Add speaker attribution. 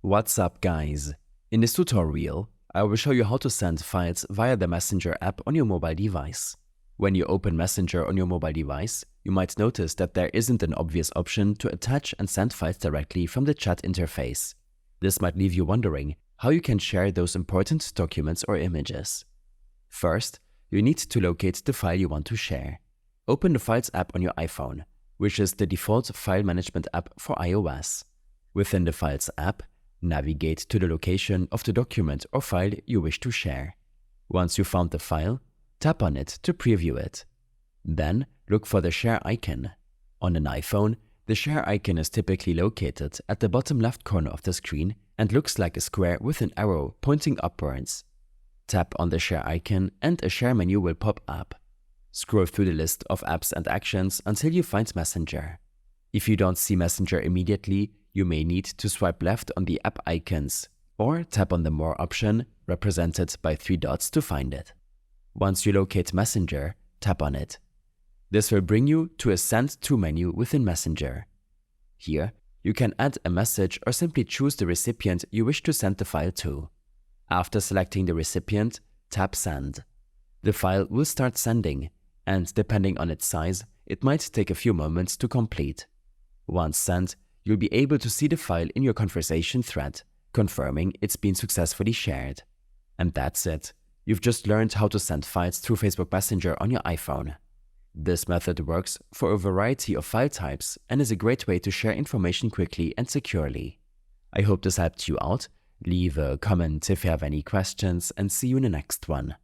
Speaker 1: What's up, guys? In this tutorial, I will show you how to send files via the Messenger app on your mobile device. When you open Messenger on your mobile device, you might notice that there isn't an obvious option to attach and send files directly from the chat interface. This might leave you wondering how you can share those important documents or images. First, you need to locate the file you want to share. Open the Files app on your iPhone, which is the default file management app for iOS. Within the Files app, navigate to the location of the document or file you wish to share. Once you found the file, tap on it to preview it. Then look for the Share icon. On an iPhone, the Share icon is typically located at the bottom left corner of the screen and looks like a square with an arrow pointing upwards. Tap on the Share icon and a Share menu will pop up. Scroll through the list of apps and actions until you find Messenger. If you don't see Messenger immediately, you may need to swipe left on the app icons or tap on the More option, represented by 3 dots, to find it. Once you locate Messenger, tap on it. This will bring you to a Send To menu within Messenger. Here, you can add a message or simply choose the recipient you wish to send the file to. After selecting the recipient, tap Send. The file will start sending, and depending on its size, it might take a few moments to complete. Once sent, you'll be able to see the file in your conversation thread, confirming it's been successfully shared. And that's it. You've just learned how to send files through Facebook Messenger on your iPhone. This method works for a variety of file types and is a great way to share information quickly and securely. I hope this helped you out. Leave a comment if you have any questions, and see you in the next one.